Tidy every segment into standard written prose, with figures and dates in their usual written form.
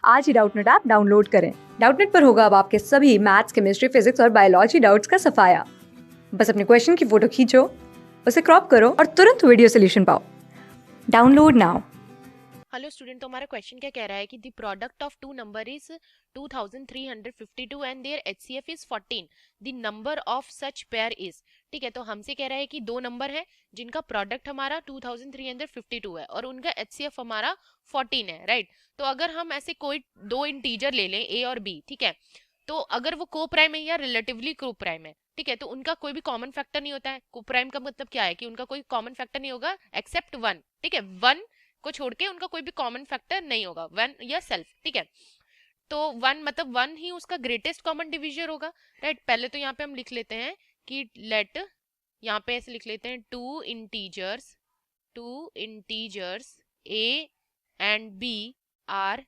आज ही Doubtnut app download करें। Doubtnut पर होगा अब आपके सभी मैथ्स, केमिस्ट्री, फिजिक्स और बायोलॉजी डाउट्स का सफाया। बस अपने क्वेश्चन की फोटो खींचो, उसे क्रॉप करो और तुरंत वीडियो सोल्यूशन पाओ। Download now. हेलो स्टूडेंट, तो हमारा क्वेश्चन क्या कह रहा है कि the product of two number is 2352 and their HCF is 14, the number of such pair is. ठीक है, तो हमसे कह रहा है कि दो नंबर है जिनका प्रोडक्ट हमारा 2352 है और उनका एचसीएफ हमारा 14 है, राइट। तो अगर हम ऐसे कोई दो इंटीजर ले लें ए और बी, ठीक है, तो अगर वो को प्राइम है या रिलेटिवली को प्राइम है, ठीक है, तो उनका कोई भी कॉमन फैक्टर नहीं होता है। को प्राइम का मतलब क्या है कि उनका कोई कॉमन फैक्टर नहीं होगा एक्सेप्ट वन। ठीक है, वन को छोड़ के उनका कोई भी कॉमन फैक्टर नहीं होगा, वन या सेल्फ। ठीक है, तो वन मतलब वन ही उसका ग्रेटेस्ट कॉमन डिविजर होगा, राइट। पहले तो यहाँ पे हम लिख लेते हैं कि लेट, यहाँ पे ऐसे लिख लेते हैं two integers A and B are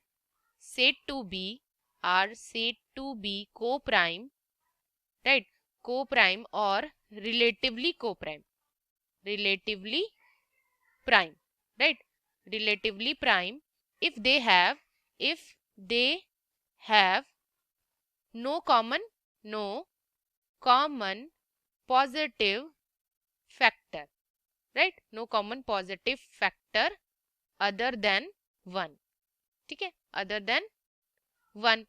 said to be co-prime, right, co-prime और relatively co-prime, relatively prime, right, relatively prime if they have no common positive factor, right, no common positive factor other than one। ठीक है, other than one.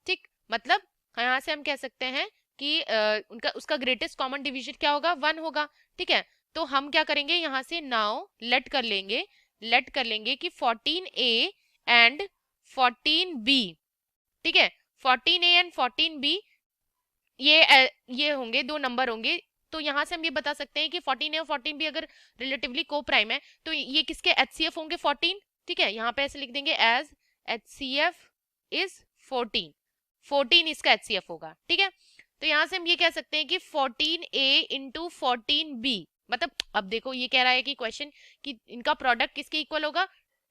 ठीक, मतलब यहाँ से हम कह सकते हैं कि उनका उसका ग्रेटेस्ट कॉमन डिवीजन क्या होगा, वन होगा। ठीक है, तो हम क्या करेंगे, यहाँ से नाउ लेट कर लेंगे कि 14a एंड 14b, ठीक है, 14a एंड 14b ये होंगे दो नंबर होंगे। तो यहाँ से हम ये बता सकते हैं कि 14a और 14b अगर रिलेटिवली को प्राइम है तो ये किसके एचसीएफ होंगे, 14। ठीक है, यहाँ पे ऐसे लिख देंगे एज एचसीएफ इज 14 इसका एचसीएफ होगा। ठीक है, तो यहां से हम ये कह सकते हैं कि 14a इंटू 14b, मतलब अब देखो ये कह रहा है कि क्वेश्चन कि इनका प्रोडक्ट किसके इक्वल होगा,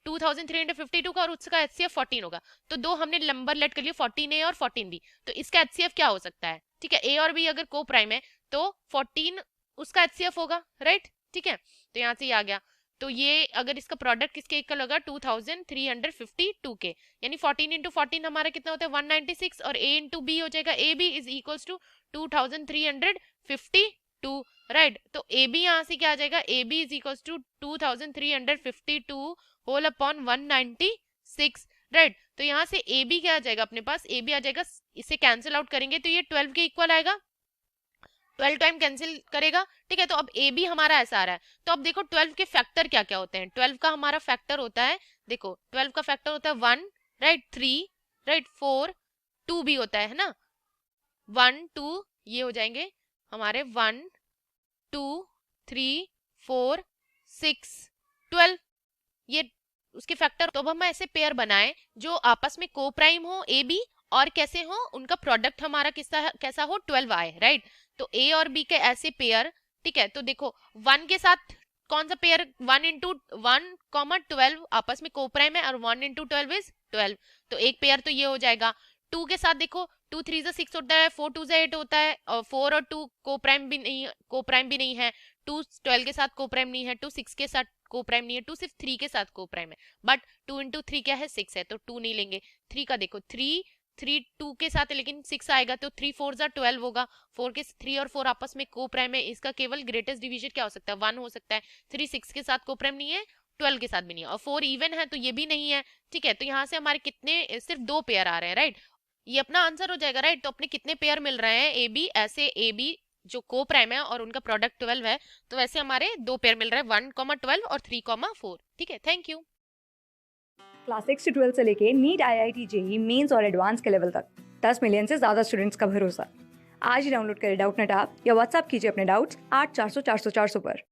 2352 का, और उसका एचसीएफ 14 होगा। तो दो हमने नंबर लेट कर लिए 14a और 14b, तो इसका एचसीएफ क्या हो सकता है। ठीक है, ए और बी अगर को प्राइम है तो 14 उसका एचसीएफ होगा, राइट। ठीक है, तो यहाँ से ये आ गया। तो ये अगर इसका प्रोडक्ट किसके इक्वल होगा, 2352 के, यानी 14 इंटू 14 हमारा कितना होता है 196, और a इंटू बी हो जाएगा A B is equals to 2352, right. तो ए बी यहाँ से क्या आ जाएगा, A B is equals to 2352 whole upon 196, right. तो यहाँ से ए बी क्या आ जाएगा अपने पास, ए बी आ जाएगा, इसे कैंसिल आउट करेंगे तो ये 12 के इक्वल आएगा, 12 टाइम कैंसिल करेगा। ठीक है, तो अब ए बी हमारा ऐसा आ रहा है। तो अब देखो 12 के फैक्टर क्या क्या होते हैं। 12 का हमारा फैक्टर होता है, देखो 12 का फैक्टर होता है 1, राइट, 3, राइट, 4, 2 भी होता है ना, 1 2 ये हो जाएंगे हमारे 1 2 3 4 6 12, ये उसके फैक्टर। तो अब हम ऐसे पेयर बनाए जो आपस में को प्राइम हो ए बी, और कैसे हो, उनका प्रोडक्ट हमारा कैसा हो, 12 आए, राइट। तो ए और बी के ऐसे पेयर। ठीक है, तो देखो वन के साथ कौन सा पेयर, 1 इंटू 1, आपस में को प्राइम है, और 1 इंटू 12 इज 12, तो एक पेयर तो ये हो जाएगा। 2 के साथ देखो 2 3 6 होता है, 4 2 8 होता है, और 4 और 2 को प्राइम भी नहीं है। 2 12 के साथ को प्राइम नहीं है, 2 6 के साथ को प्राइम नहीं है, 2 सिर्फ 3 के साथ को प्राइम है, बट 2 इंटू 3 क्या है, 6 है, तो 2 नहीं लेंगे। 3 का देखो 3 2 के साथ है, लेकिन 6 आएगा तो 3 4 12 होगा। 4 के 3 और 4 आपस में को प्राइम है, इसका केवल ग्रेटेस्ट डिवीजन क्या हो सकता है, 1 हो सकता है। 3 6 के साथ को प्राइम नहीं है, 12 के साथ भी नहीं है, और 4 इवन है तो ये भी नहीं है। ठीक है, तो यहाँ से हमारे कितने, सिर्फ 2 पेयर आ रहे हैं, राइट। ये अपना आंसर हो जाएगा, राइट। तो अपने कितने पेयर मिल रहे हैं ए बी, ऐसे ए बी जो को प्राइम है और उनका प्रोडक्ट 12 है, तो वैसे हमारे 2 पेयर मिल रहे हैं, 1, 12 और 3, 4। ठीक है, थैंक यू। क्लास 6 से 12 से लेके नीट, IIT, JEE मेंस और एडवांस के लेवल तक 10 मिलियन से ज्यादा स्टूडेंट्स का भरोसा। आज ही डाउनलोड करें डाउटनेट ऐप या व्हाट्सएप कीजिए अपने डाउट्स 8400 400 400 पर।